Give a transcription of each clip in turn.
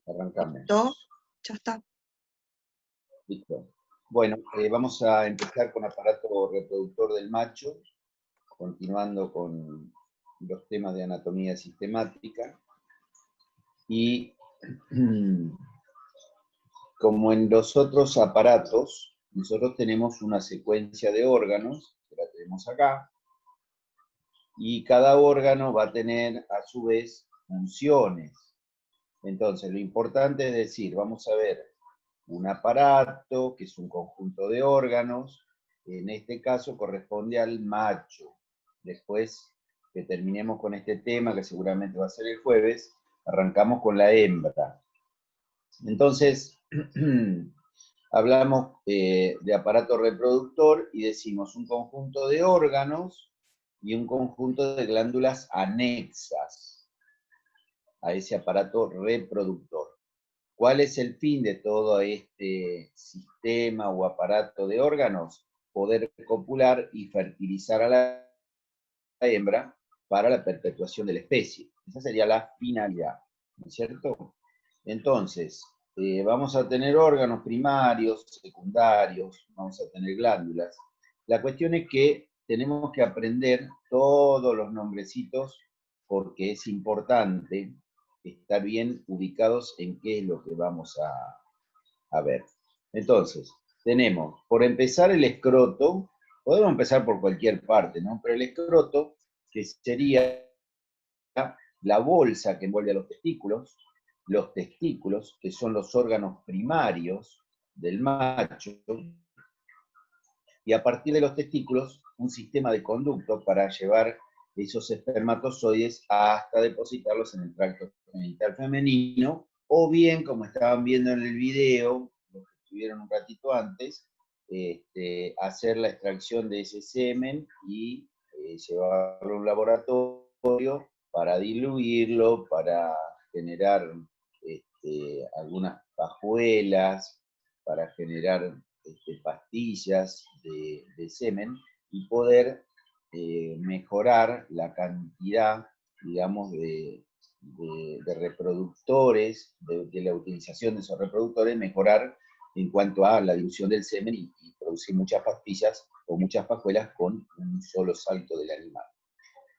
Arrancamos. ¿Listo? Ya está. Listo. Bueno, vamos a empezar con aparato reproductor del macho, continuando con los temas de anatomía sistemática. Y como en los otros aparatos, nosotros tenemos una secuencia de órganos, que la tenemos acá, y cada órgano va a tener a su vez funciones. Entonces, lo importante es decir, vamos a ver un aparato, que es un conjunto de órganos, en este caso corresponde al macho. Después que terminemos con este tema, que seguramente va a ser el jueves, arrancamos con la hembra. Entonces, hablamos de aparato reproductor y decimos un conjunto de órganos y un conjunto de glándulas anexas a ese aparato reproductor. ¿Cuál es el fin de todo este sistema o aparato de órganos? Poder copular y fertilizar a la hembra para la perpetuación de la especie. Esa sería la finalidad, ¿no es cierto? Entonces, vamos a tener órganos primarios, secundarios, vamos a tener glándulas. La cuestión es que tenemos que aprender todos los nombrecitos porque es importante estar bien ubicados en qué es lo que vamos a ver. Entonces, tenemos, por empezar, el escroto. Podemos empezar por cualquier parte, ¿no? Pero el escroto, que sería la bolsa que envuelve a los testículos, que son los órganos primarios del macho, y a partir de los testículos, un sistema de conductos para llevar esos espermatozoides hasta depositarlos en el tracto genital femenino, o bien, como estaban viendo en el video, los que estuvieron un ratito antes, hacer la extracción de ese semen y llevarlo a un laboratorio para diluirlo, para generar algunas pajuelas, para generar pastillas de semen y poder mejorar la cantidad, digamos, de reproductores, de la utilización de esos reproductores, mejorar en cuanto a la dilución del semen y producir muchas pastillas o muchas pajuelas con un solo salto del animal.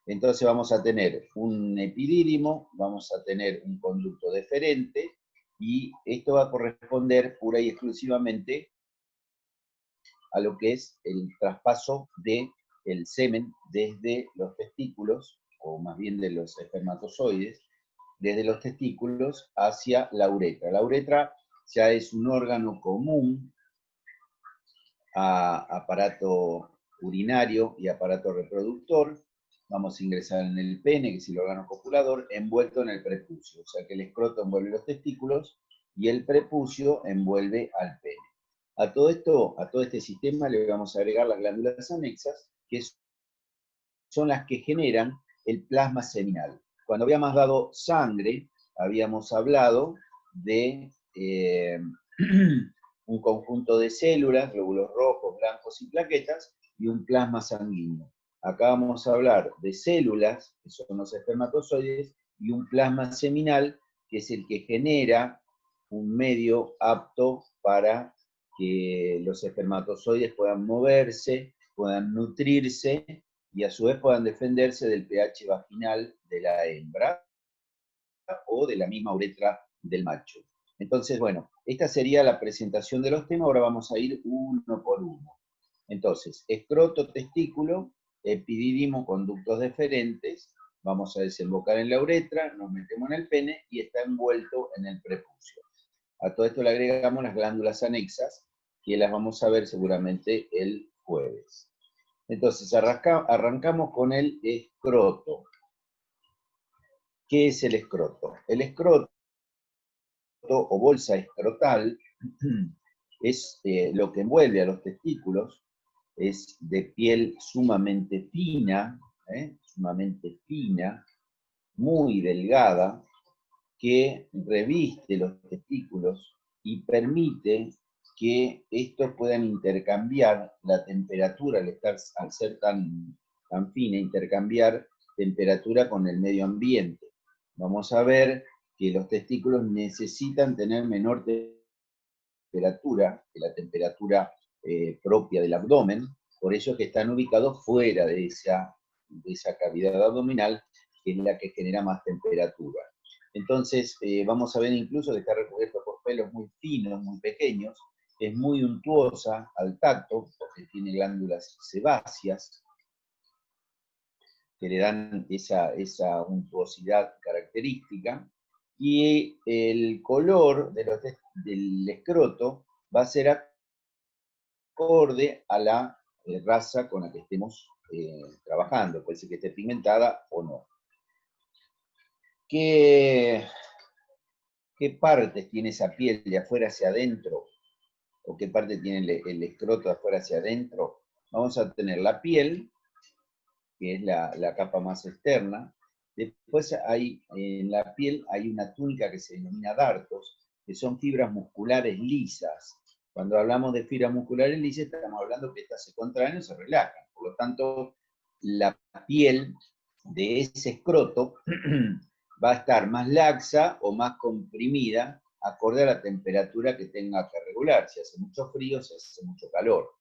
Entonces vamos a tener un epidídimo, vamos a tener un conducto deferente, y esto va a corresponder pura y exclusivamente a lo que es el traspaso del semen desde los testículos, o más bien de los espermatozoides, desde los testículos hacia la uretra. La uretra ya es un órgano común a aparato urinario y aparato reproductor. Vamos a ingresar en el pene, que es el órgano copulador, envuelto en el prepucio. O sea que el escroto envuelve los testículos y el prepucio envuelve al pene. A todo este sistema le vamos a agregar las glándulas anexas, que son las que generan el plasma seminal. Cuando habíamos dado sangre, habíamos hablado de un conjunto de células, glóbulos rojos, blancos y plaquetas, y un plasma sanguíneo. Acá vamos a hablar de células, que son los espermatozoides, y un plasma seminal, que es el que genera un medio apto para que los espermatozoides puedan moverse, puedan nutrirse, y a su vez puedan defenderse del pH vaginal de la hembra o de la misma uretra del macho. Entonces, bueno, esta sería la presentación de los temas. Ahora vamos a ir uno por uno. Entonces, escroto, testículo, epidídimo, conductos deferentes, vamos a desembocar en la uretra, nos metemos en el pene y está envuelto en el prepucio. A todo esto le agregamos las glándulas anexas, que las vamos a ver seguramente el jueves. Entonces, arrancamos con el escroto. ¿Qué es el escroto? El escroto o bolsa escrotal es lo que envuelve a los testículos, es de piel sumamente fina, muy delgada, que reviste los testículos y permite que estos puedan intercambiar la temperatura, al ser tan fina, intercambiar temperatura con el medio ambiente. Vamos a ver que los testículos necesitan tener menor temperatura que la temperatura propia del abdomen, por eso es que están ubicados fuera de esa cavidad abdominal, que es la que genera más temperatura. Entonces, vamos a ver incluso que está recubierto por pelos muy finos, muy pequeños, es muy untuosa al tacto, porque tiene glándulas sebáceas, que le dan esa untuosidad característica, y el color del escroto va a ser acorde a la raza con la que estemos trabajando, puede ser que esté pigmentada o no. ¿Qué partes tiene esa piel de afuera hacia adentro? ¿O qué parte tiene el escroto de afuera hacia adentro? Vamos a tener la piel, que es la capa más externa. Después en la piel hay una túnica que se denomina dartos, que son fibras musculares lisas. Cuando hablamos de fibras musculares lisas, estamos hablando que estas se contraen o se relajan. Por lo tanto, la piel de ese escroto va a estar más laxa o más comprimida, acorde a la temperatura que tenga que regular, si hace mucho frío, si hace mucho calor.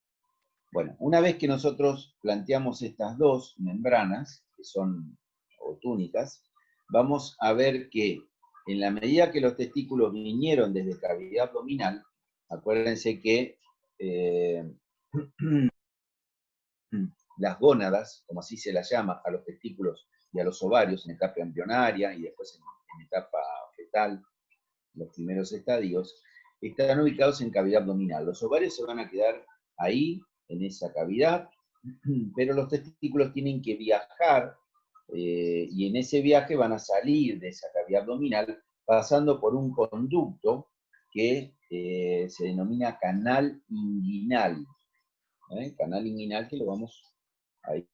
Bueno, una vez que nosotros planteamos estas dos membranas, que son o túnicas, vamos a ver que en la medida que los testículos vinieron desde cavidad abdominal, acuérdense que las gónadas, como así se las llama, a los testículos y a los ovarios en etapa embrionaria y después en etapa fetal, los primeros estadios, están ubicados en cavidad abdominal. Los ovarios se van a quedar ahí, en esa cavidad, pero los testículos tienen que viajar y en ese viaje van a salir de esa cavidad abdominal pasando por un conducto que se denomina canal inguinal. Canal inguinal que lo vamos a ir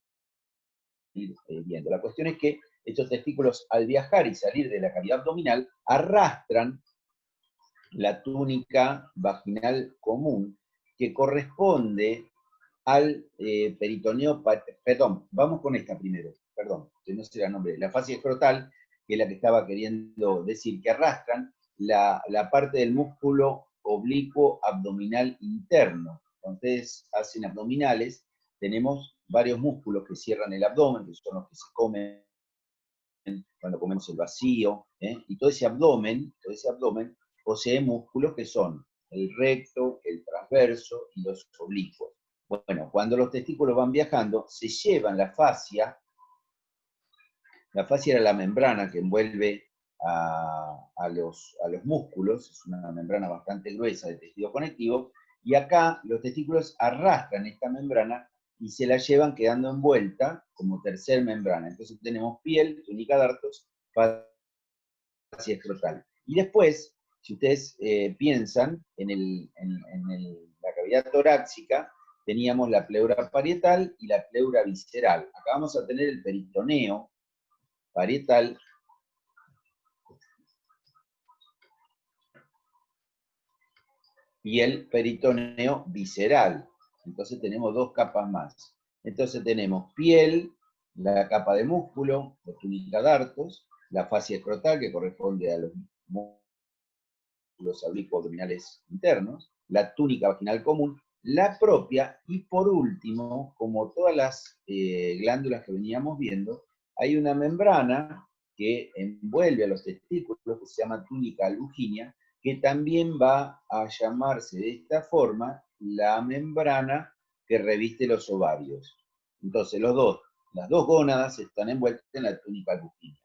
viendo. La cuestión es que estos testículos, al viajar y salir de la cavidad abdominal, arrastran la túnica vaginal común, que corresponde al peritoneo, perdón, vamos con esta primero, perdón, que no sé el nombre, la fascia escrotal, que es la que estaba queriendo decir, que arrastran la parte del músculo oblicuo abdominal interno. Cuando ustedes hacen abdominales, tenemos varios músculos que cierran el abdomen, que son los que se comen cuando comemos el vacío, y todo ese abdomen posee músculos que son el recto, el transverso y los oblicuos. Bueno, cuando los testículos van viajando, se llevan la fascia era la membrana que envuelve a los músculos, es una membrana bastante gruesa de tejido conectivo, y acá los testículos arrastran esta membrana y se la llevan quedando envuelta como tercer membrana. Entonces tenemos piel, túnica dartos, fascia escrotal. Y después, si ustedes piensan en la cavidad torácica, teníamos la pleura parietal y la pleura visceral. Acá vamos a tener el peritoneo parietal y el peritoneo visceral. Entonces tenemos dos capas más. Entonces tenemos piel, la capa de músculo, la túnica dartos, la fascia escrotal, que corresponde a los músculos oblicuo-abdominales internos, la túnica vaginal común, la propia, y por último, como todas las glándulas que veníamos viendo, hay una membrana que envuelve a los testículos, que se llama túnica albuginea, que también va a llamarse de esta forma la membrana que reviste los ovarios. Entonces, las dos gónadas están envueltas en la túnica albuginea.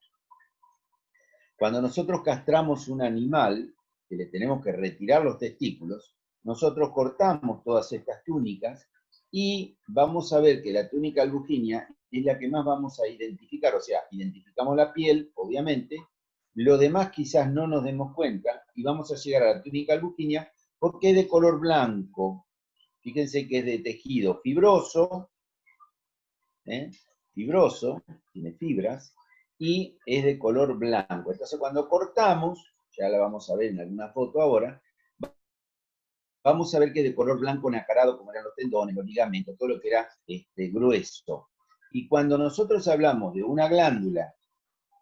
Cuando nosotros castramos un animal, que le tenemos que retirar los testículos, nosotros cortamos todas estas túnicas y vamos a ver que la túnica albuginea es la que más vamos a identificar, o sea, identificamos la piel, obviamente, lo demás quizás no nos demos cuenta y vamos a llegar a la túnica albuginea porque es de color blanco. Fíjense que es de tejido fibroso, fibroso, tiene fibras, y es de color blanco. Entonces cuando cortamos, ya la vamos a ver en alguna foto ahora, vamos a ver que es de color blanco nacarado, como eran los tendones, los ligamentos, todo lo que era grueso. Y cuando nosotros hablamos de una glándula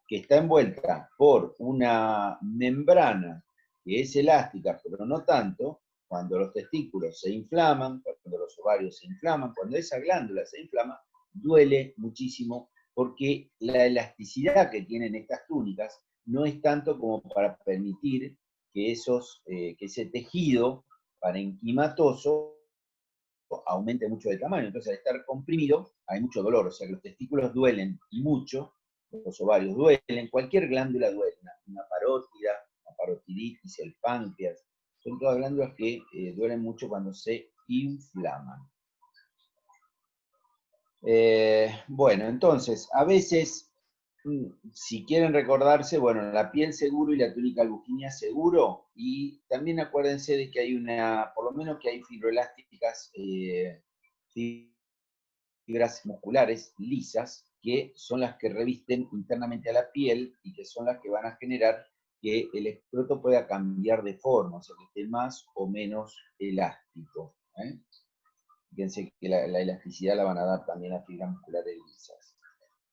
que está envuelta por una membrana que es elástica, pero no tanto, cuando los testículos se inflaman, cuando los ovarios se inflaman, cuando esa glándula se inflama, duele muchísimo porque la elasticidad que tienen estas túnicas no es tanto como para permitir que ese tejido parenquimatoso aumente mucho de tamaño. Entonces, al estar comprimido, hay mucho dolor. O sea que los testículos duelen y mucho, los ovarios duelen, cualquier glándula duele, una parótida, una parotiditis, el páncreas. Son todas glándulas que duelen mucho cuando se inflaman. Bueno, entonces, a veces, si quieren recordarse, bueno, la piel seguro y la túnica albuginia seguro, y también acuérdense de que hay por lo menos que hay fibroelásticas, fibras musculares lisas, que son las que revisten internamente a la piel y que son las que van a generar que el escroto pueda cambiar de forma, o sea, que esté más o menos elástico. Fíjense que la elasticidad la van a dar también a fibras musculares lisas.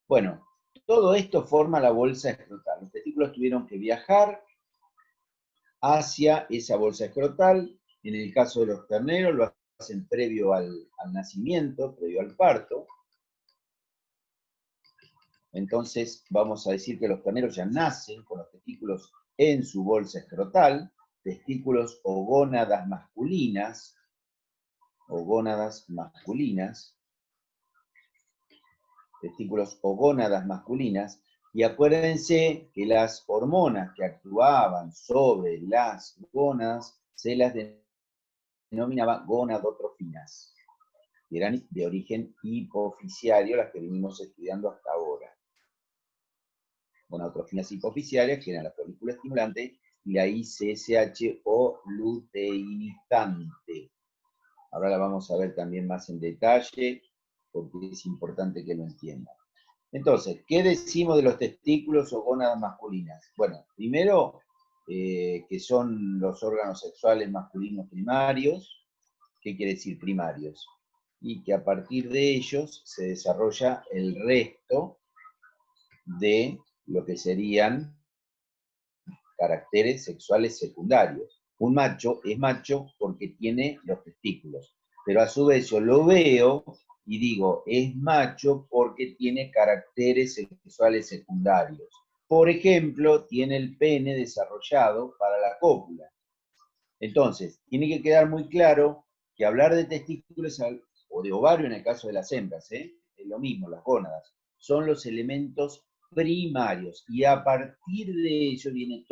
Bueno, todo esto forma la bolsa escrotal. Los testículos tuvieron que viajar hacia esa bolsa escrotal. En el caso de los terneros lo hacen previo al nacimiento, previo al parto. Entonces vamos a decir que los terneros ya nacen con los testículos en su bolsa escrotal, testículos o gónadas masculinas, testículos o gónadas masculinas, y acuérdense que las hormonas que actuaban sobre las gónadas se las denominaba gonadotrofinas, que eran de origen hipoficiario, las que venimos estudiando hasta ahora. Gonadotrofinas hipoficiarias, que eran la folícula estimulante y la ICSH o luteinizante. Ahora la vamos a ver también más en detalle, porque es importante que lo entiendan. Entonces, ¿qué decimos de los testículos o gónadas masculinas? Bueno, primero, que son los órganos sexuales masculinos primarios. ¿Qué quiere decir primarios? Y que a partir de ellos se desarrolla el resto de lo que serían caracteres sexuales secundarios. Un macho es macho porque tiene los testículos, pero a su vez yo lo veo y digo, es macho porque tiene caracteres sexuales secundarios. Por ejemplo, tiene el pene desarrollado para la cópula. Entonces, tiene que quedar muy claro que hablar de testículos o de ovario en el caso de las hembras, es lo mismo, las gónadas, son los elementos primarios y a partir de ello viene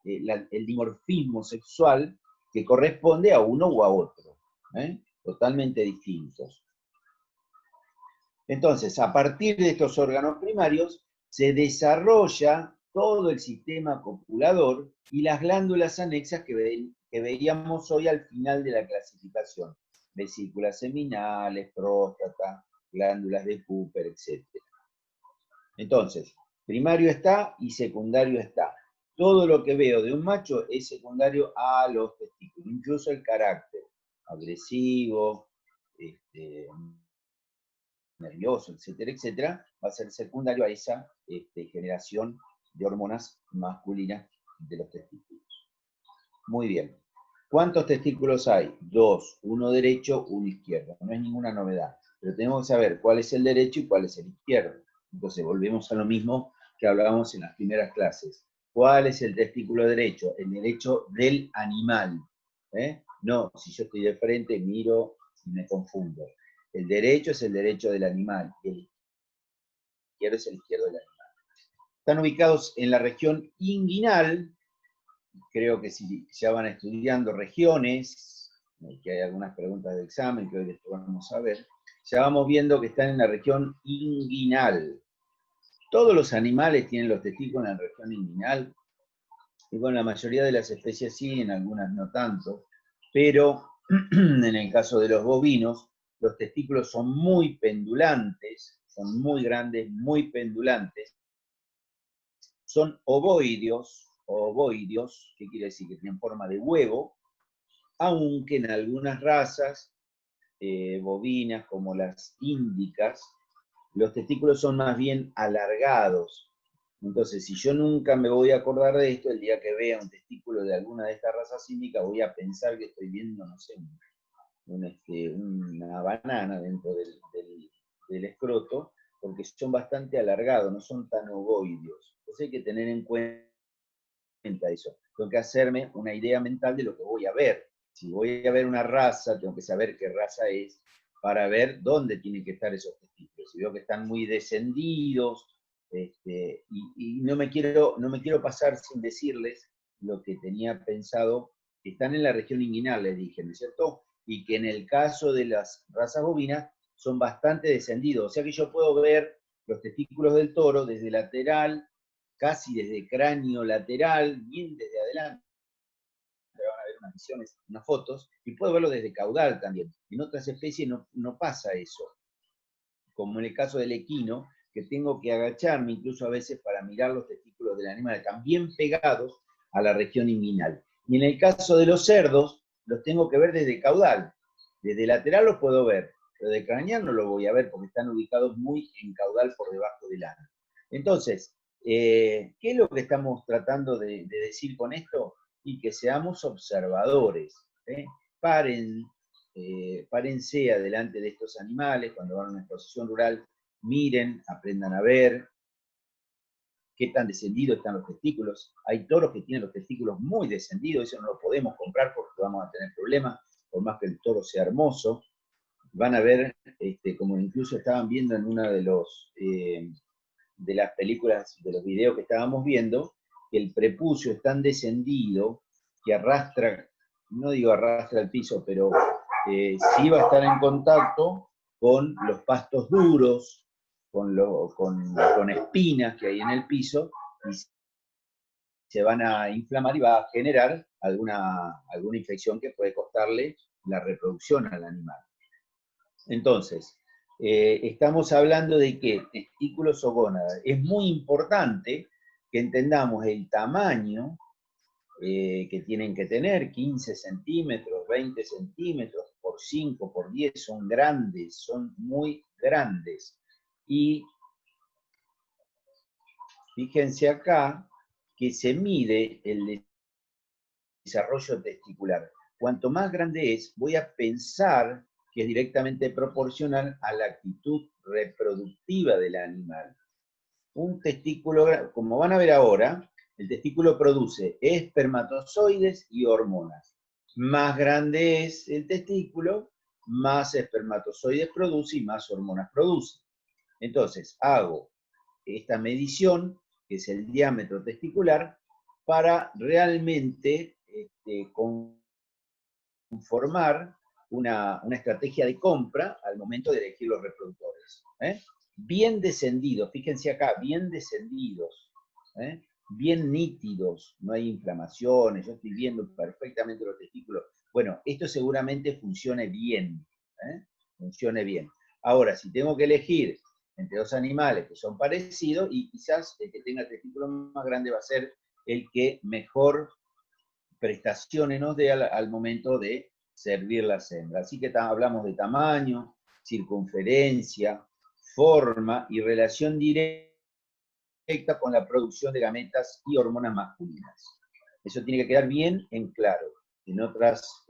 el dimorfismo sexual que corresponde a uno o a otro, totalmente distintos. Entonces, a partir de estos órganos primarios se desarrolla todo el sistema copulador y las glándulas anexas que veíamos hoy al final de la clasificación. Vesículas seminales, próstata, glándulas de Cooper, etc. Entonces, primario está y secundario está. Todo lo que veo de un macho es secundario a los testículos, incluso el carácter agresivo, nervioso, etcétera, etcétera, va a ser secundario a esa generación de hormonas masculinas de los testículos. Muy bien. ¿Cuántos testículos hay? Dos, uno derecho, uno izquierdo. No es ninguna novedad, pero tenemos que saber cuál es el derecho y cuál es el izquierdo. Entonces volvemos a lo mismo que hablábamos en las primeras clases. ¿Cuál es el testículo derecho? El derecho del animal. No, si yo estoy de frente, miro y me confundo. El derecho es el derecho del animal y el izquierdo es el izquierdo del animal. Están ubicados en la región inguinal. Creo que si ya van estudiando regiones, que hay algunas preguntas de examen que hoy les vamos a ver, ya vamos viendo que están en la región inguinal. Todos los animales tienen los testículos en la región inguinal, y bueno, la mayoría de las especies sí, en algunas no tanto, pero en el caso de los bovinos, los testículos son muy pendulantes, son muy grandes, muy pendulantes, son ovoideos, ¿qué quiere decir? Que tienen forma de huevo, aunque en algunas razas bovinas, como las índicas, los testículos son más bien alargados. Entonces, si yo nunca me voy a acordar de esto, el día que vea un testículo de alguna de estas razas símicas, voy a pensar que estoy viendo, no sé, una banana dentro del escroto, porque son bastante alargados, no son tan ovoideos. Entonces hay que tener en cuenta eso. Tengo que hacerme una idea mental de lo que voy a ver. Si voy a ver una raza, tengo que saber qué raza es, para ver dónde tienen que estar esos testículos. Si veo que están muy descendidos, y no me quiero pasar sin decirles lo que tenía pensado, que están en la región inguinal, les dije, ¿no es cierto? Y que en el caso de las razas bovinas son bastante descendidos. O sea que yo puedo ver los testículos del toro desde lateral, casi desde cráneo lateral, bien desde adelante. Van a ver unas visiones, unas fotos, y puedo verlo desde caudal también. En otras especies no pasa eso. Como en el caso del equino, que tengo que agacharme incluso a veces para mirar los testículos del animal, están bien pegados a la región inguinal. Y en el caso de los cerdos, los tengo que ver desde caudal. Desde lateral los puedo ver, pero de craneal no lo voy a ver porque están ubicados muy en caudal por debajo del ano. Entonces, ¿qué es lo que estamos tratando de decir con esto? Y que seamos observadores. Párense adelante de estos animales, cuando van a una exposición rural, miren, aprendan a ver qué tan descendidos están los testículos. Hay toros que tienen los testículos muy descendidos, eso no lo podemos comprar porque vamos a tener problemas, por más que el toro sea hermoso. Van a ver, como incluso estaban viendo en una de las películas, de los videos que estábamos viendo, que el prepucio es tan descendido que arrastra, no digo arrastra el piso, pero sí va a estar en contacto con los pastos duros, con espinas que hay en el piso, y se van a inflamar y va a generar alguna infección que puede costarle la reproducción al animal. Entonces, estamos hablando de que testículos o gónadas. Es muy importante que entendamos el tamaño que tienen que tener, 15 centímetros, 20 centímetros, por 5, por 10, son grandes, son muy grandes. Y fíjense acá que se mide el desarrollo testicular. Cuanto más grande es, voy a pensar que es directamente proporcional a la actitud reproductiva del animal. Un testículo, como van a ver ahora, el testículo produce espermatozoides y hormonas. Más grande es el testículo, más espermatozoides produce y más hormonas produce. Entonces, hago esta medición, que es el diámetro testicular, para realmente conformar una estrategia de compra al momento de elegir los reproductores. Bien descendidos, fíjense acá, bien descendidos, bien nítidos, no hay inflamaciones, yo estoy viendo perfectamente los testículos. Bueno, esto seguramente funcione bien, funcione bien. Ahora, si tengo que elegir entre dos animales que son parecidos, y quizás el que tenga testículos más grande va a ser el que mejor prestaciones nos dé al momento de servir las hembras. Así que hablamos de tamaño, circunferencia, forma y relación directa con la producción de gametas y hormonas masculinas. Eso tiene que quedar bien en claro. En otras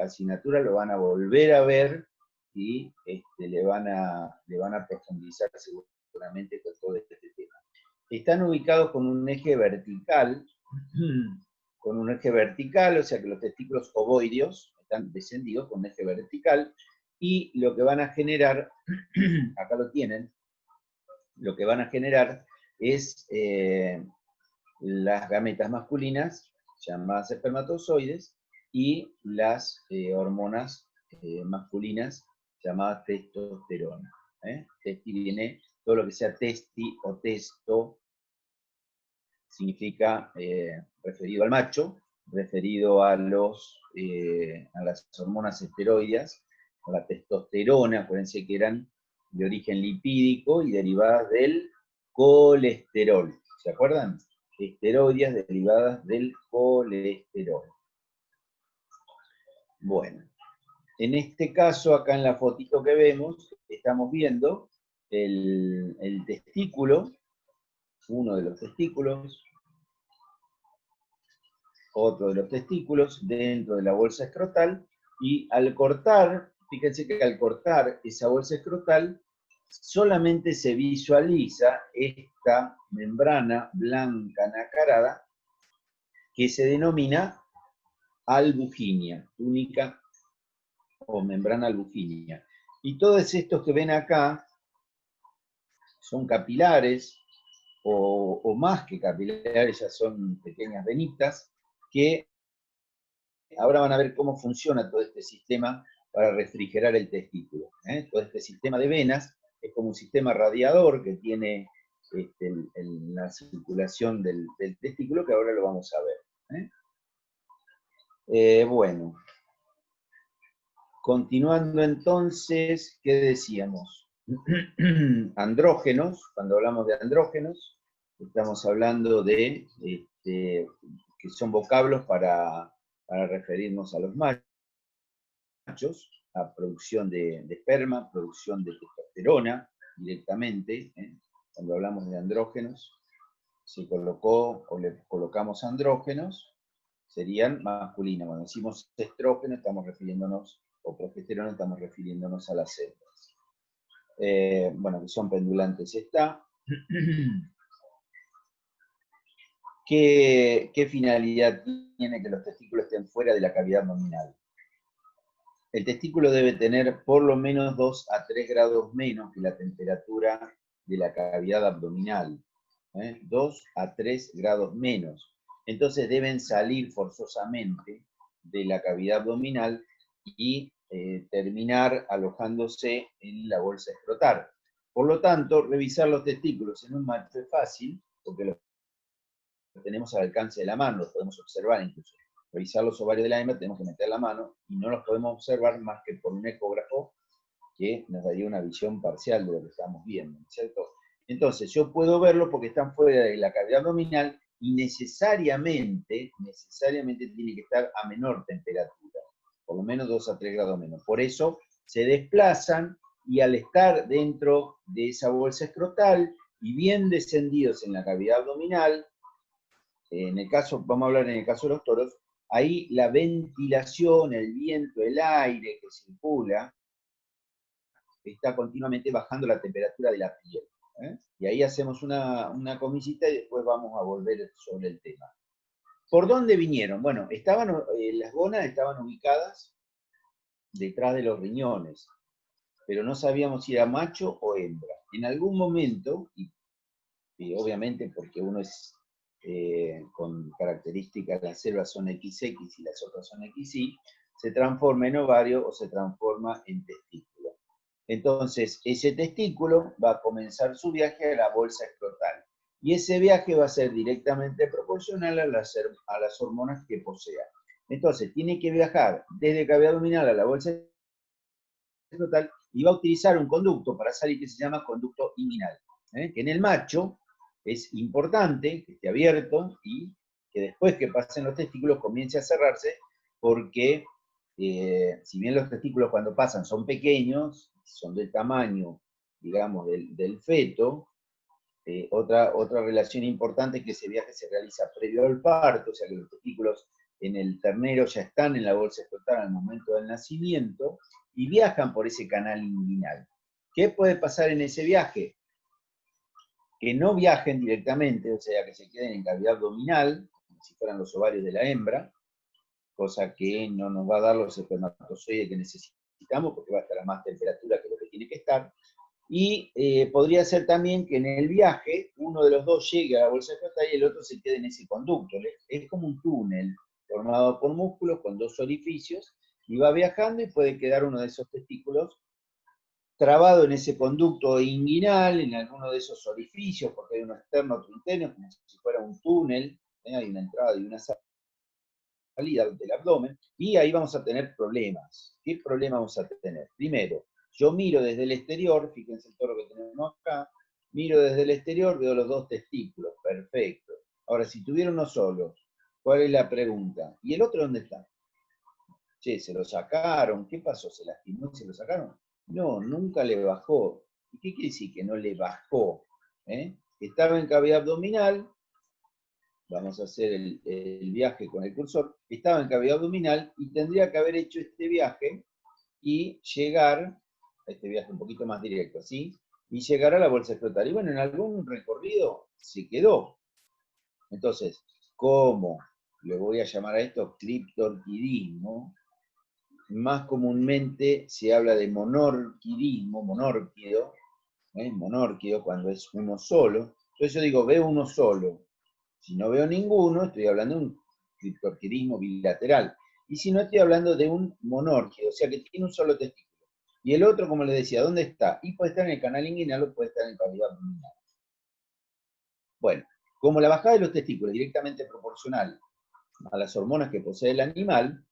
asignaturas lo van a volver a ver y le van a profundizar seguramente con todo este tema. Están ubicados con un eje vertical, o sea que los testículos ovoideos están descendidos con un eje vertical, y lo que van a generar, acá lo tienen, lo que van a generar es las gametas masculinas, llamadas espermatozoides, y las hormonas masculinas, llamadas testosterona. Testi viene, todo lo que sea testi o testo, significa referido al macho, referido a las hormonas esteroideas, a la testosterona, acuérdense que eran de origen lipídico y derivadas del colesterol. ¿Se acuerdan? Esteroideas derivadas del colesterol. Bueno, en este caso, acá en la fotito que vemos, estamos viendo el testículo, uno de los testículos, otro de los testículos dentro de la bolsa escrotal, y al cortar, fíjense que al cortar esa bolsa escrotal, solamente se visualiza esta membrana blanca nacarada que se denomina albuginia, túnica o membrana albuginia. Y todos estos que ven acá son capilares, o más que capilares, ya son pequeñas venitas, que ahora van a ver cómo funciona todo este sistema para refrigerar el testículo. Todo este sistema de venas es como un sistema radiador que tiene la circulación del testículo, que ahora lo vamos a ver. Bueno, continuando entonces, ¿qué decíamos? Andrógenos, cuando hablamos de andrógenos, estamos hablando de que son vocablos para referirnos a los machos, a producción de esperma, producción de testosterona directamente. Cuando hablamos de andrógenos, se colocó o le colocamos andrógenos, serían masculinos. Cuando decimos estrógeno, estamos refiriéndonos, o progesterona, estamos refiriéndonos a las hembras. Bueno, que son pendulantes está. ¿Qué finalidad tiene que los testículos estén fuera de la cavidad abdominal? El testículo debe tener por lo menos 2 a 3 grados menos que la temperatura de la cavidad abdominal. 2 a 3 grados menos. Entonces deben salir forzosamente de la cavidad abdominal y terminar alojándose en la bolsa escrotal. Por lo tanto, revisar los testículos en un macho es fácil, porque los tenemos al alcance de la mano, los podemos observar incluso. Revisar los ovarios de la hembra, tenemos que meter la mano y no los podemos observar más que por un ecógrafo que nos daría una visión parcial de lo que estamos viendo, ¿cierto? Entonces, yo puedo verlo porque están fuera de la cavidad abdominal y necesariamente tiene que estar a menor temperatura, por lo menos 2 a 3 grados menos. Por eso se desplazan y al estar dentro de esa bolsa escrotal y bien descendidos en la cavidad abdominal, en el caso, vamos a hablar en el caso de los toros, ahí la ventilación, el viento, el aire que circula, está continuamente bajando la temperatura de la piel. Y ahí hacemos una comillita y después vamos a volver sobre el tema. ¿Por dónde vinieron? Bueno, las gónadas estaban ubicadas detrás de los riñones, pero no sabíamos si era macho o hembra. En algún momento, y obviamente porque uno es con características, las células son XX y las otras son XY, se transforma en ovario o se transforma en testículo. Entonces, ese testículo va a comenzar su viaje a la bolsa escrotal. Y ese viaje va a ser directamente proporcional a las hormonas que posea. Entonces, tiene que viajar desde cavidad abdominal a la bolsa escrotal y va a utilizar un conducto para salir que se llama conducto inguinal. Que en el macho es importante que esté abierto y que después que pasen los testículos comience a cerrarse, porque si bien los testículos cuando pasan son pequeños, son del tamaño, digamos, del feto, otra relación importante es que ese viaje se realiza previo al parto, o sea que los testículos en el ternero ya están en la bolsa escrotal al momento del nacimiento y viajan por ese canal inguinal. ¿Qué puede pasar en ese viaje? Que no viajen directamente, o sea, que se queden en cavidad abdominal, como si fueran los ovarios de la hembra, cosa que no nos va a dar los espermatozoides que necesitamos, porque va a estar a más temperatura que lo que tiene que estar. Y podría ser también que en el viaje uno de los dos llegue a la bolsa escrotal y el otro se quede en ese conducto. Es como un túnel formado por músculos con dos orificios, y va viajando y puede quedar uno de esos testículos trabado en ese conducto inguinal, en alguno de esos orificios, porque hay uno externo, otro interno, como si fuera un túnel, hay una entrada y una salida del abdomen, y ahí vamos a tener problemas. ¿Qué problema vamos a tener? Primero, yo miro desde el exterior, fíjense el toro que tenemos acá, miro desde el exterior, veo los dos testículos, perfecto. Ahora, si tuviera uno solo, ¿cuál es la pregunta? ¿Y el otro dónde está? Che, ¿se lo sacaron? ¿Qué pasó? ¿Se lastimó y se lo sacaron? No, nunca le bajó. ¿Y qué quiere decir que no le bajó? Estaba en cavidad abdominal, vamos a hacer el viaje con el cursor, estaba en cavidad abdominal y tendría que haber hecho este viaje y llegar a este viaje un poquito más directo, ¿sí? Y llegar a la bolsa escrotal. Y bueno, en algún recorrido se quedó. Entonces, ¿cómo le voy a llamar a esto criptorquidismo? Más comúnmente se habla de monorquidismo, monórquido, monórquido cuando es uno solo. Entonces yo digo, veo uno solo. Si no veo ninguno, estoy hablando de un criptorquidismo bilateral. Y si no, estoy hablando de un monórquido, o sea que tiene un solo testículo. Y el otro, como les decía, ¿dónde está? Y puede estar en el canal inguinal o puede estar en cavidad abdominal. Bueno, como la bajada de los testículos es directamente proporcional a las hormonas que posee el animal,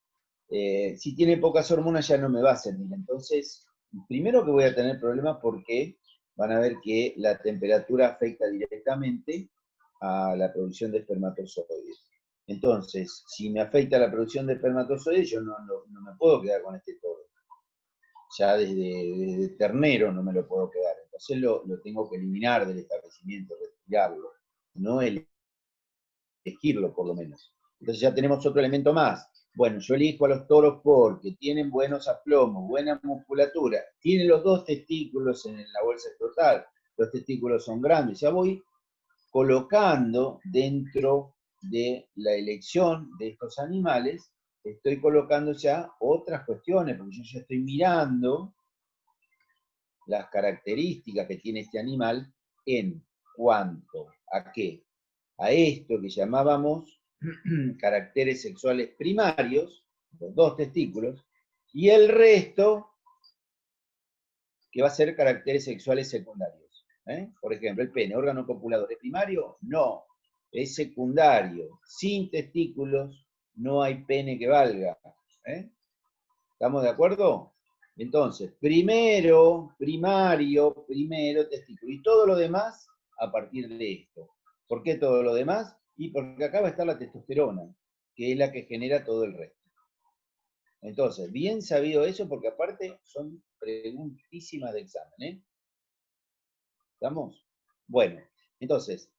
si tiene pocas hormonas ya no me va a servir. Entonces, primero que voy a tener problemas porque van a ver que la temperatura afecta directamente a la producción de espermatozoides. Entonces, si me afecta la producción de espermatozoides, yo no me puedo quedar con este toro. Ya desde ternero no me lo puedo quedar. Entonces lo tengo que eliminar del establecimiento, retirarlo, no elegirlo por lo menos. Entonces ya tenemos otro elemento más. Bueno, yo elijo a los toros porque tienen buenos aplomos, buena musculatura, tienen los dos testículos en la bolsa escrotal, los testículos son grandes, ya voy colocando dentro de la elección de estos animales, estoy colocando ya otras cuestiones, porque yo ya estoy mirando las características que tiene este animal en cuanto a qué, a esto que llamábamos caracteres sexuales primarios, los dos testículos, y el resto que va a ser caracteres sexuales secundarios. Por ejemplo, el pene, órgano copulador, ¿es primario? No, es secundario. Sin testículos no hay pene que valga. ¿Estamos de acuerdo? Entonces, primario, testículo. Y todo lo demás a partir de esto. ¿Por qué todo lo demás? Y porque acá va a estar la testosterona, que es la que genera todo el resto. Entonces, bien sabido eso, porque aparte son preguntísimas de examen, ¿Estamos? Bueno, entonces,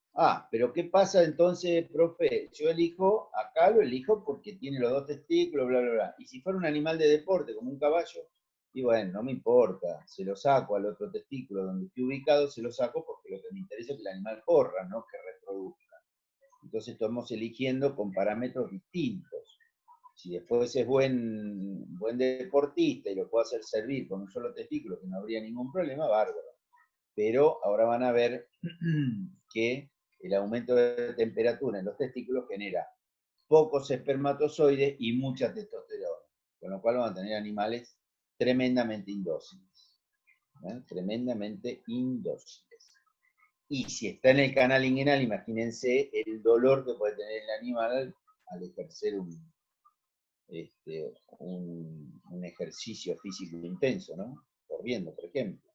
pero ¿qué pasa entonces, profe? Yo elijo, acá lo elijo porque tiene los dos testículos, bla, bla, bla. Y si fuera un animal de deporte, como un caballo, y bueno, no me importa, se lo saco al otro testículo donde estoy ubicado, se lo saco porque lo que me interesa es que el animal corra, no que reproduzca. Entonces estamos eligiendo con parámetros distintos. Si después es buen deportista y lo puedo hacer servir con un solo testículo, que no habría ningún problema, bárbaro. Pero ahora van a ver que el aumento de temperatura en los testículos genera pocos espermatozoides y mucha testosterona, con lo cual van a tener animales tremendamente indóciles. Tremendamente indóciles. Y si está en el canal inguinal, imagínense el dolor que puede tener el animal al ejercer un ejercicio físico intenso, ¿no? Corriendo, por ejemplo.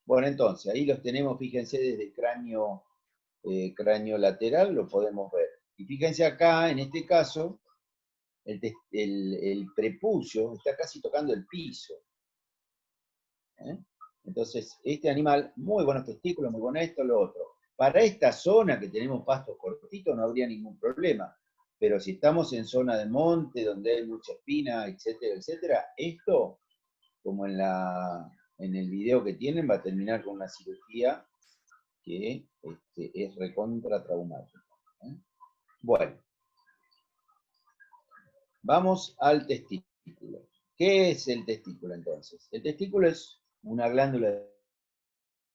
Bueno, entonces, ahí los tenemos, fíjense, desde el cráneo lateral, lo podemos ver. Y fíjense acá, en este caso, el prepucio está casi tocando el piso. Entonces, este animal, muy buenos testículos, muy bueno esto, lo otro. Para esta zona que tenemos pastos cortitos no habría ningún problema. Pero si estamos en zona de monte, donde hay mucha espina, etcétera, etcétera, esto, como en el video que tienen, va a terminar con una cirugía que es recontra traumática. Bueno, vamos al testículo. ¿Qué es el testículo entonces? El testículo es una glándula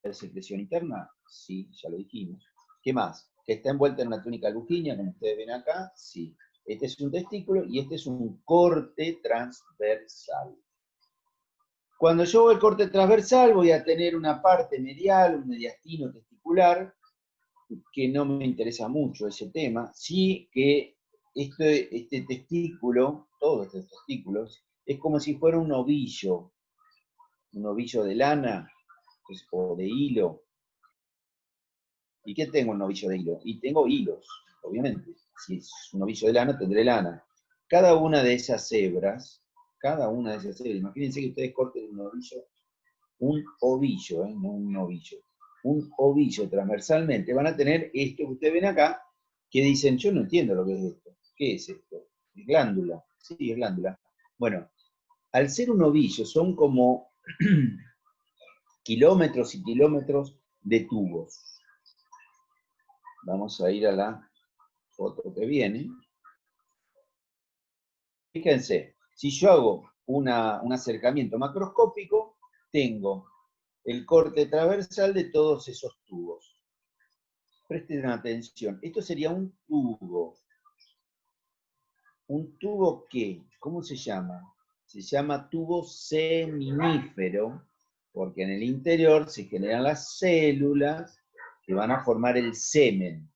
de secreción interna, sí, ya lo dijimos. ¿Qué más? ¿Que está envuelta en una túnica lujígena, como ustedes ven acá? Sí. Este es un testículo y este es un corte transversal. Cuando yo hago el corte transversal voy a tener una parte medial, un mediastino testicular, que no me interesa mucho ese tema, sí que este testículo, todos estos testículos, es como si fuera un ovillo de lana o de hilo. ¿Y qué tengo en un ovillo de hilo? Y tengo hilos, obviamente. Si es un ovillo de lana, tendré lana. Cada una de esas hebras, imagínense que ustedes corten un ovillo, no un ovillo, un ovillo transversalmente, van a tener esto que ustedes ven acá, que dicen, yo no entiendo lo que es esto. ¿Qué es esto? ¿Es glándula? Sí, es glándula. Bueno, al ser un ovillo, son como kilómetros y kilómetros de tubos. Vamos a ir a la foto que viene. Fíjense, si yo hago un acercamiento macroscópico, tengo el corte transversal de todos esos tubos. Presten atención, esto sería un tubo. ¿Un tubo qué? ¿Cómo se llama? Se llama tubo seminífero, porque en el interior se generan las células que van a formar el semen.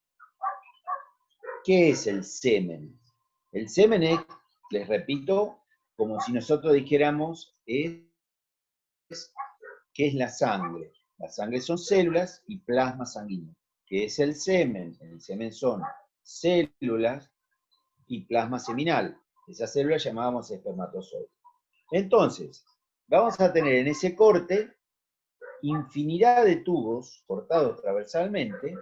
¿Qué es el semen? El semen es, les repito, como si nosotros dijéramos, ¿qué es la sangre? La sangre son células y plasma sanguíneo. ¿Qué es el semen? El semen son células y plasma seminal. Esas células llamábamos espermatozoides. Entonces, vamos a tener en ese corte infinidad de tubos cortados transversalmente,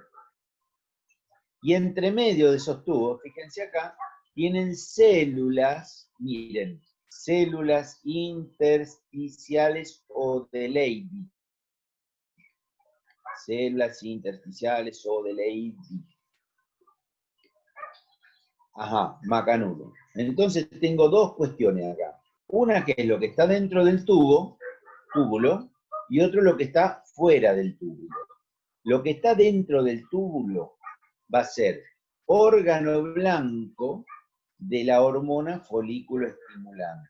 y entre medio de esos tubos, fíjense acá, tienen células, miren, células intersticiales o de Leydig. Células intersticiales o de Leydig. Ajá, macanudo. Entonces tengo dos cuestiones acá. Una que es lo que está dentro del túbulo, y otro lo que está fuera del túbulo. Lo que está dentro del túbulo va a ser órgano blanco de la hormona folículo estimulante.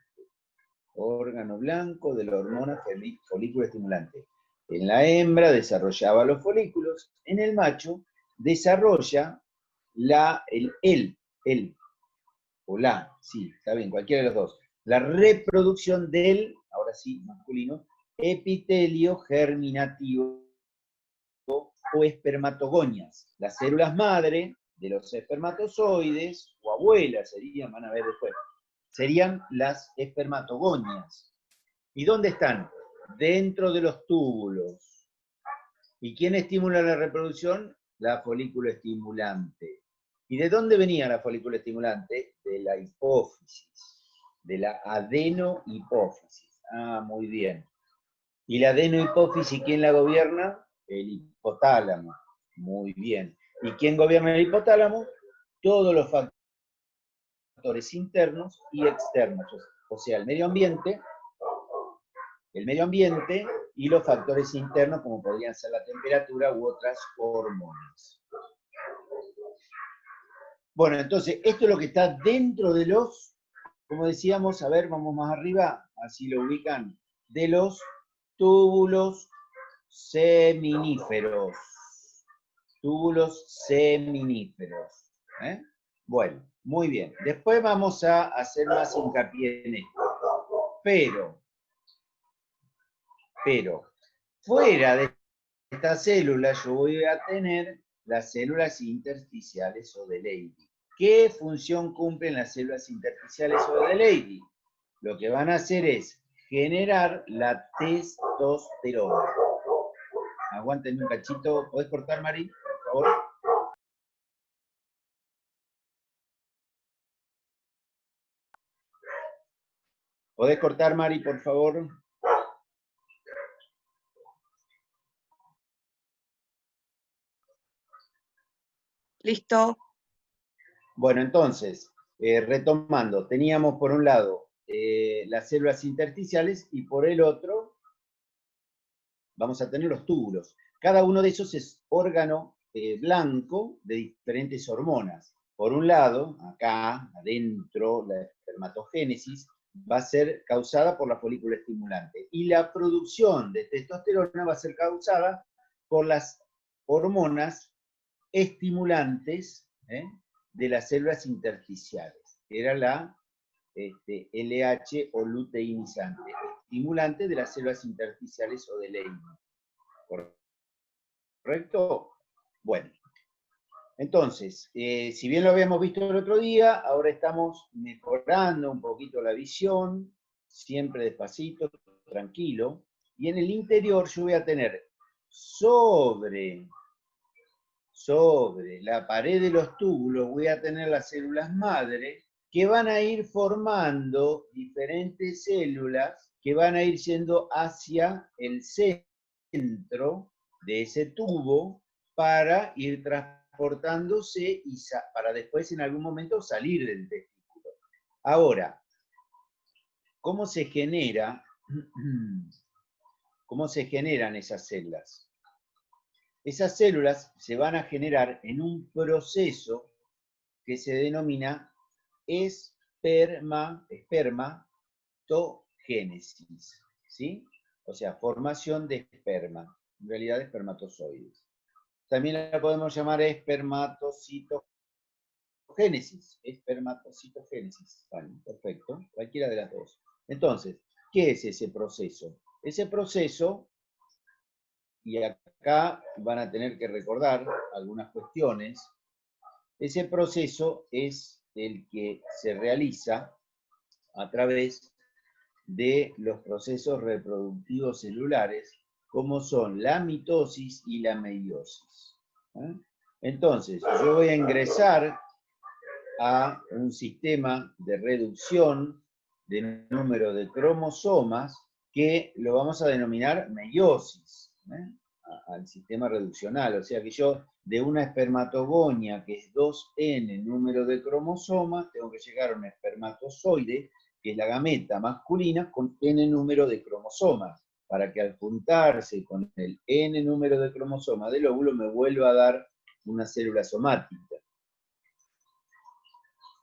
Órgano blanco de la hormona folículo estimulante. En la hembra desarrollaba los folículos, en el macho desarrolla o la, sí, está bien, cualquiera de los dos. La reproducción del, ahora sí, masculino, epitelio germinativo o espermatogonias. Las células madre de los espermatozoides, o abuelas serían, van a ver después, serían las espermatogonias. ¿Y dónde están? Dentro de los túbulos. ¿Y quién estimula la reproducción? La folículo estimulante. ¿Y de dónde venía la folículo estimulante? De la hipófisis, de la adenohipófisis. Ah, muy bien. ¿Y la adenohipófisis quién la gobierna? El hipotálamo. Muy bien. ¿Y quién gobierna el hipotálamo? Todos los factores internos y externos. O sea, el medio ambiente y los factores internos, como podrían ser la temperatura u otras hormonas. Bueno, entonces, esto es lo que está dentro de los, como decíamos, a ver, vamos más arriba, así lo ubican, de los túbulos seminíferos. Túbulos seminíferos. Bueno, muy bien. Después vamos a hacer más hincapié en esto. Pero, fuera de esta célula yo voy a tener las células intersticiales o de Leydig. ¿Qué función cumplen las células intersticiales o de Leydig? Lo que van a hacer es generar la testosterona. Aguántenme un cachito. ¿Podés cortar, Mari, por favor? ¿Podés cortar, Mari, por favor? Listo. Bueno, entonces, retomando, teníamos por un lado las células intersticiales y por el otro vamos a tener los túbulos. Cada uno de esos es órgano blanco de diferentes hormonas. Por un lado, acá, adentro, la espermatogénesis va a ser causada por la folícula estimulante. Y la producción de testosterona va a ser causada por las hormonas estimulantes de las células intersticiales, que era la LH o luteinizante, estimulante de las células intersticiales o de Leydig. ¿Correcto? Bueno, entonces, si bien lo habíamos visto el otro día, ahora estamos mejorando un poquito la visión, siempre despacito, tranquilo. Y en el interior yo voy a tener sobre la pared de los túbulos, voy a tener las células madre que van a ir formando diferentes células que van a ir yendo hacia el centro de ese tubo para ir transportándose y para después en algún momento salir del testículo. Ahora, ¿cómo se generan esas células? Esas células se van a generar en un proceso que se denomina espermatogénesis, ¿sí? O sea, formación de esperma, en realidad espermatozoides. También la podemos llamar espermatocitogénesis. Vale, perfecto, cualquiera de las dos. Entonces, ¿qué es ese proceso? Ese proceso, y acá van a tener que recordar algunas cuestiones, ese proceso es el que se realiza a través de los procesos reproductivos celulares, como son la mitosis y la meiosis. Entonces, yo voy a ingresar a un sistema de reducción de número de cromosomas que lo vamos a denominar meiosis, al sistema reduccional. O sea que yo, de una espermatogonia que es 2n número de cromosomas, tengo que llegar a un espermatozoide, que es la gameta masculina, con n número de cromosomas, para que al juntarse con el n número de cromosomas del óvulo me vuelva a dar una célula somática.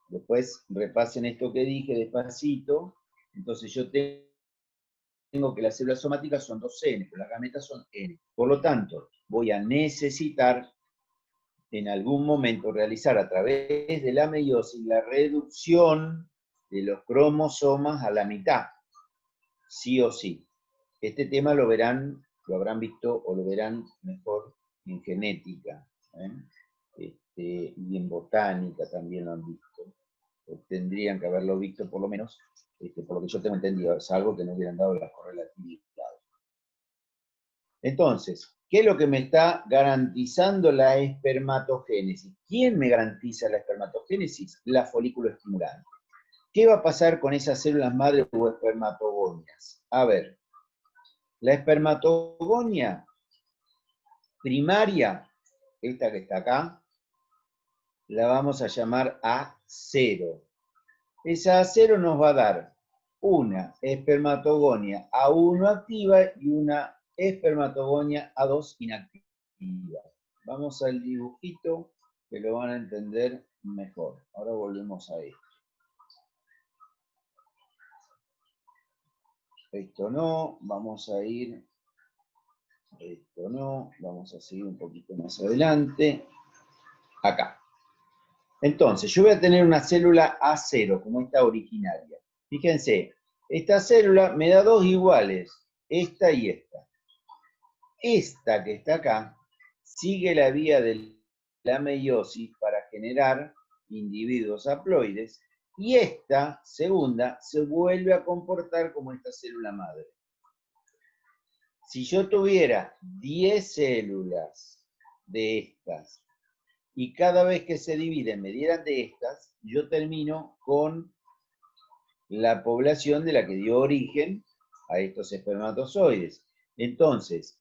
Después repasen esto que dije despacito. Entonces yo tengo que las células somáticas son 2n, pero las gametas son n. Por lo tanto, voy a necesitar en algún momento realizar a través de la meiosis la reducción de los cromosomas a la mitad, sí o sí. Este tema lo habrán visto o lo verán mejor en genética, y en botánica también lo han visto. Tendrían que haberlo visto por lo menos, por lo que yo tengo entendido, salvo que no hubieran dado las correlatividades. Entonces, ¿qué es lo que me está garantizando la espermatogénesis? ¿Quién me garantiza la espermatogénesis? La folículo estimulante. ¿Qué va a pasar con esas células madre o espermatogonias? A ver, la espermatogonia primaria, esta que está acá, la vamos a llamar A0. Esa A0 nos va a dar una espermatogonia A1 activa y una espermatogonia A2 inactiva. Vamos al dibujito que lo van a entender mejor. Ahora volvemos a esto. Esto no, vamos a ir. Esto no, vamos a seguir un poquito más adelante. Acá. Entonces, yo voy a tener una célula A0, como esta originaria. Fíjense, esta célula me da dos iguales, esta y esta. Esta que está acá sigue la vía de la meiosis para generar individuos haploides y esta segunda se vuelve a comportar como esta célula madre. Si yo tuviera 10 células de estas y cada vez que se dividen me dieran de estas, yo termino con la población de la que dio origen a estos espermatozoides. Entonces,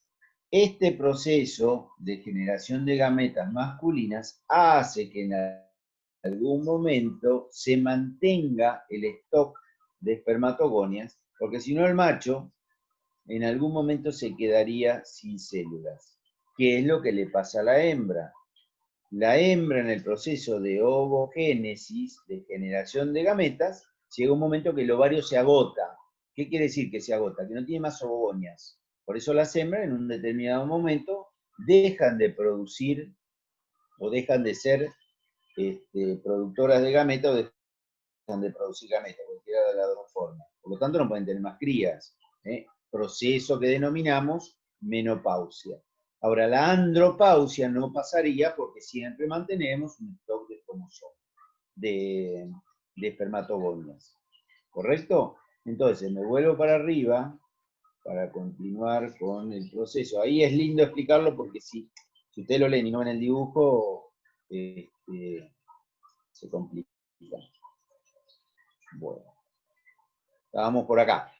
este proceso de generación de gametas masculinas hace que en algún momento se mantenga el stock de espermatogonias, porque si no el macho en algún momento se quedaría sin células. ¿Qué es lo que le pasa a la hembra? La hembra en el proceso de ovogénesis, de generación de gametas, llega un momento que el ovario se agota. ¿Qué quiere decir que se agota? Que no tiene más ovogonias. Por eso las hembras en un determinado momento dejan de producir o dejan de ser productoras de gametas o dejan de producir gametas, cualquiera de las dos formas. Por lo tanto no pueden tener más crías. Proceso que denominamos menopausia. Ahora, la andropausia no pasaría porque siempre mantenemos un stock de cromosomas, de espermatogonias. ¿Correcto? Entonces, me vuelvo para arriba para continuar con el proceso. Ahí es lindo explicarlo porque si ustedes lo leen y no ven el dibujo, se complica. Bueno, vamos por acá.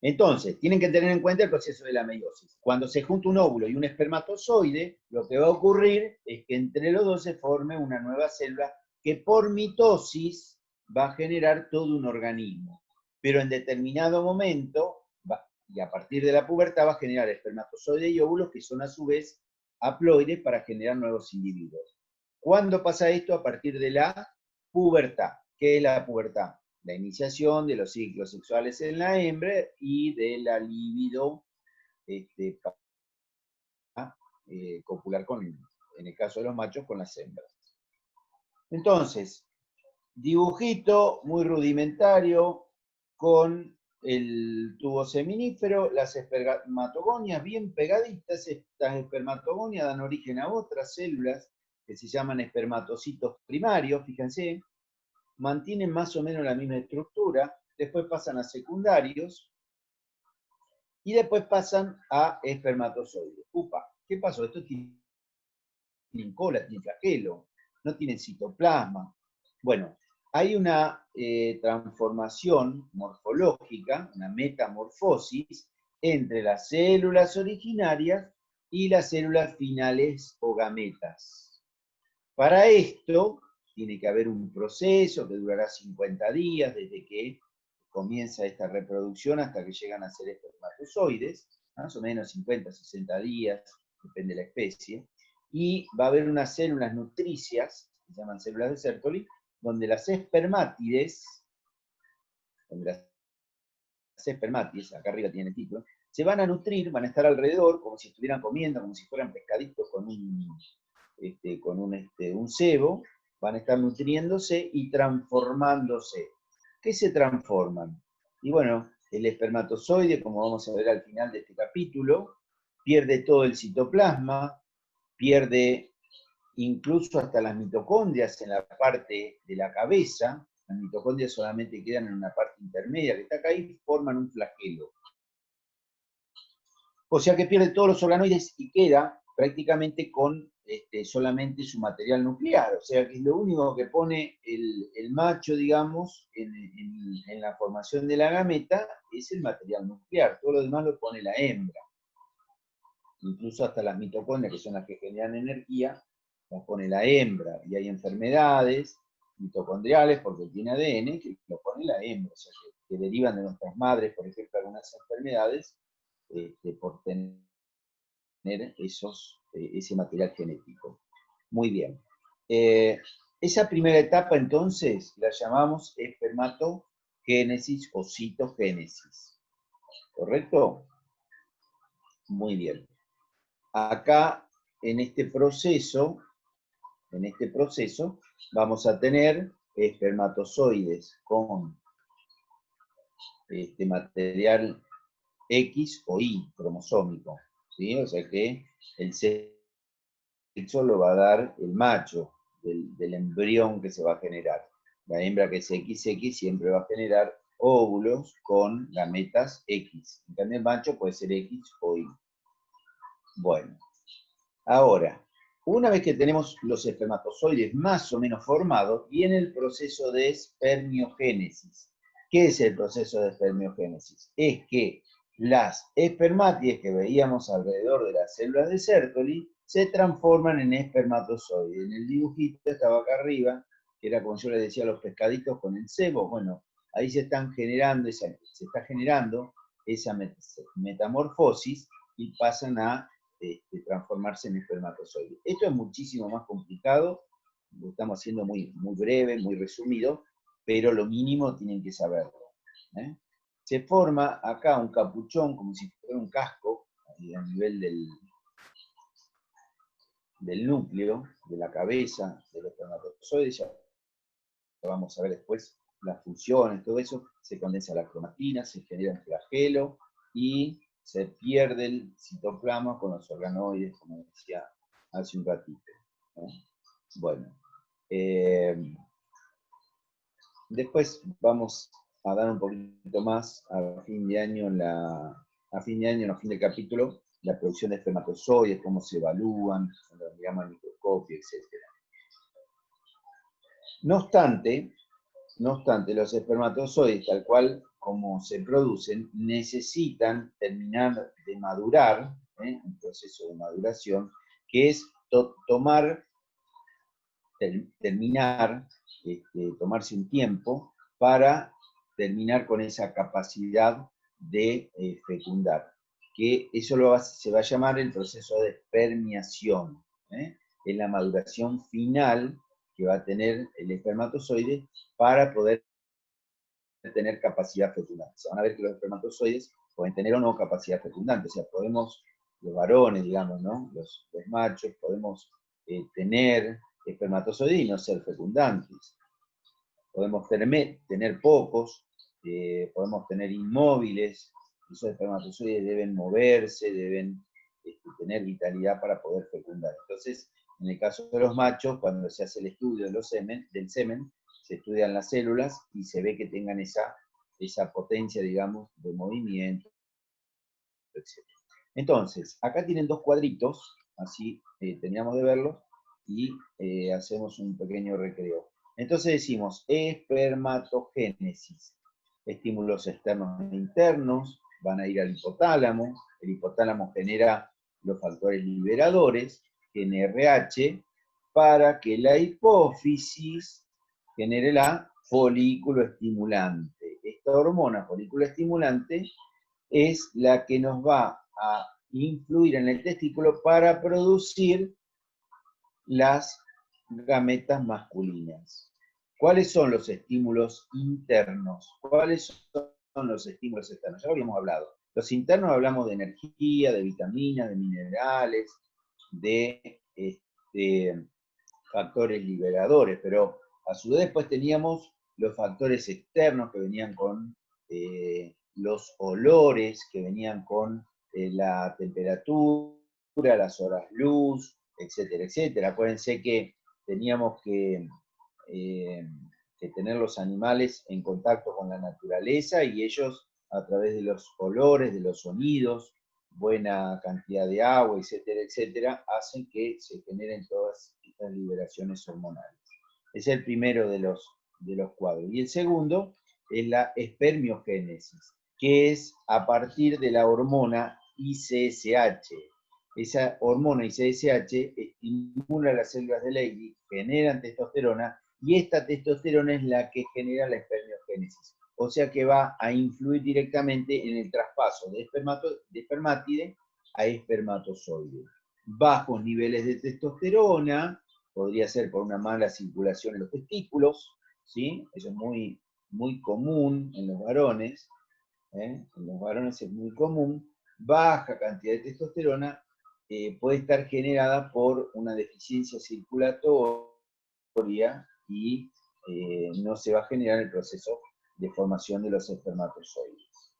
Entonces, tienen que tener en cuenta el proceso de la meiosis. Cuando se junta un óvulo y un espermatozoide, lo que va a ocurrir es que entre los dos se forme una nueva célula que por mitosis va a generar todo un organismo. Pero en determinado momento, y a partir de la pubertad, va a generar espermatozoide y óvulos que son a su vez haploides para generar nuevos individuos. ¿Cuándo pasa esto? A partir de la pubertad. ¿Qué es la pubertad? La iniciación de los ciclos sexuales en la hembra y de la libido para copular en el caso de los machos, con las hembras. Entonces, dibujito muy rudimentario con el tubo seminífero, las espermatogonias bien pegaditas. Estas espermatogonias dan origen a otras células que se llaman espermatocitos primarios, fíjense, mantienen más o menos la misma estructura, después pasan a secundarios y después pasan a espermatozoides. Upa, ¿qué pasó? Esto tiene cola, tiene flagelo, no tiene citoplasma. Bueno, hay una transformación morfológica, una metamorfosis entre las células originarias y las células finales o gametas. Para esto tiene que haber un proceso que durará 50 días desde que comienza esta reproducción hasta que llegan a ser espermatozoides, más o menos 50, 60 días, depende de la especie, y va a haber unas células nutricias, que se llaman células de Sertoli, donde las espermátides, acá arriba tiene el título, se van a nutrir, van a estar alrededor, como si estuvieran comiendo, como si fueran pescaditos con un cebo, van a estar nutriéndose y transformándose. ¿Qué se transforman? Y bueno, el espermatozoide, como vamos a ver al final de este capítulo, pierde todo el citoplasma, pierde incluso hasta las mitocondrias en la parte de la cabeza. Las mitocondrias solamente quedan en una parte intermedia que está acá y forman un flagelo. O sea que pierde todos los organoides y queda prácticamente con solamente su material nuclear. O sea que es lo único que pone el macho, digamos, en la formación de la gameta, es el material nuclear. Todo lo demás lo pone la hembra. Incluso hasta las mitocondrias, que son las que generan energía, las pone la hembra. Y hay enfermedades mitocondriales, porque tiene ADN, que lo pone la hembra. O sea que derivan de nuestras madres, por ejemplo, algunas enfermedades, por tener ese material genético. Muy bien. Esa primera etapa, entonces, la llamamos espermatogénesis o citogénesis. ¿Correcto? Muy bien. Acá, en este proceso, vamos a tener espermatozoides con material X o Y cromosómico, ¿sí? O sea que el sexo lo va a dar el macho del embrión que se va a generar. La hembra, que es XX, siempre va a generar óvulos con gametas X. En cambio el macho puede ser X o Y. Bueno, ahora, una vez que tenemos los espermatozoides más o menos formados, viene el proceso de espermiogénesis. ¿Qué es el proceso de espermiogénesis? Es que las espermátides que veíamos alrededor de las células de Sertoli se transforman en espermatozoides. En el dibujito estaba acá arriba, que era como yo les decía, los pescaditos con el cebo. Bueno, ahí se está generando esa metamorfosis y pasan a transformarse en espermatozoides. Esto es muchísimo más complicado, lo estamos haciendo muy, muy breve, muy resumido, pero lo mínimo tienen que saberlo. Se forma acá un capuchón, como si fuera un casco, a nivel del núcleo, de la cabeza, del espermatozoide. Ya vamos a ver después las funciones, todo eso. Se condensa la cromatina, se genera un flagelo y se pierde el citoplasma con los organoides, como decía hace un ratito. Bueno, después vamos a dar un poquito más a fin de año, a fin del capítulo, la producción de espermatozoides, cómo se evalúan, cuando miramos al microscopio, etc. No obstante, los espermatozoides, tal cual como se producen, necesitan terminar de madurar, un proceso de maduración, que es tomarse un tiempo para terminar con esa capacidad de fecundar, que eso se va a llamar el proceso de espermiación, es la maduración final que va a tener el espermatozoide para poder tener capacidad fecundante. Se van a ver que los espermatozoides pueden tener o no capacidad fecundante, o sea, los varones, digamos, ¿no? Los machos, podemos tener espermatozoides y no ser fecundantes. Podemos tener pocos, podemos tener inmóviles, esos espermatozoides deben moverse, deben tener vitalidad para poder fecundar. Entonces, en el caso de los machos, cuando se hace el estudio del semen, se estudian las células y se ve que tengan esa potencia, digamos, de movimiento, etc. Entonces, acá tienen dos cuadritos, así teníamos de verlos, y hacemos un pequeño recreo. Entonces decimos espermatogénesis. Estímulos externos e internos van a ir al hipotálamo. El hipotálamo genera los factores liberadores, NRH, para que la hipófisis genere la folículo estimulante. Esta hormona folículo estimulante es la que nos va a influir en el testículo para producir las gametas masculinas. ¿Cuáles son los estímulos internos? ¿Cuáles son los estímulos externos? Ya lo habíamos hablado. Los internos hablamos de energía, de vitaminas, de minerales, de factores liberadores, pero a su vez después teníamos los factores externos que venían con los olores, que venían con la temperatura, las horas luz, etcétera, etcétera. Acuérdense que teníamos que tener los animales en contacto con la naturaleza y ellos a través de los olores, de los sonidos, buena cantidad de agua, etcétera, etcétera, hacen que se generen todas estas liberaciones hormonales. Es el primero de los cuadros. Y el segundo es la espermiogénesis, que es a partir de la hormona ICSH. Esa hormona ICSH estimula las células de Leydig, generan testosterona, y esta testosterona es la que genera la espermiogénesis. O sea que va a influir directamente en el traspaso de espermátide a espermatozoide. Bajos niveles de testosterona, podría ser por una mala circulación en los testículos, ¿sí? Eso es muy, muy común en los varones, en los varones es muy común. Baja cantidad de testosterona puede estar generada por una deficiencia circulatoria y no se va a generar el proceso de formación de los espermatozoides.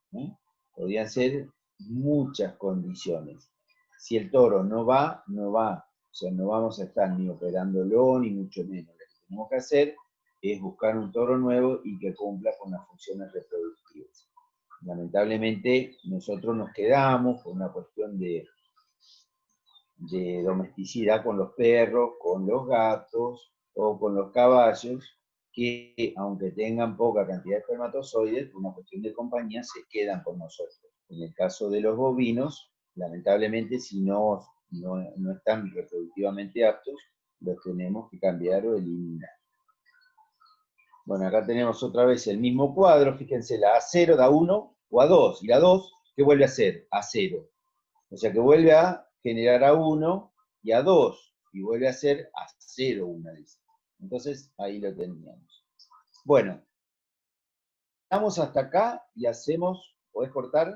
Podrían ser muchas condiciones. Si el toro no va, no va. O sea, no vamos a estar ni operándolo, ni mucho menos. Lo que tenemos que hacer es buscar un toro nuevo y que cumpla con las funciones reproductivas. Lamentablemente, nosotros nos quedamos por una cuestión de domesticidad con los perros, con los gatos o con los caballos, que aunque tengan poca cantidad de espermatozoides, por una cuestión de compañía, se quedan con nosotros. En el caso de los bovinos, lamentablemente, si no están reproductivamente aptos, los tenemos que cambiar o eliminar. Bueno, acá tenemos otra vez el mismo cuadro, fíjense, la A0 da 1 o A2, y la 2, ¿qué vuelve a hacer? A0. O sea que vuelve a generar A1 y A2, y vuelve a ser A0 una vez. Entonces, ahí lo teníamos. Bueno, vamos hasta acá y hacemos, ¿podés cortar?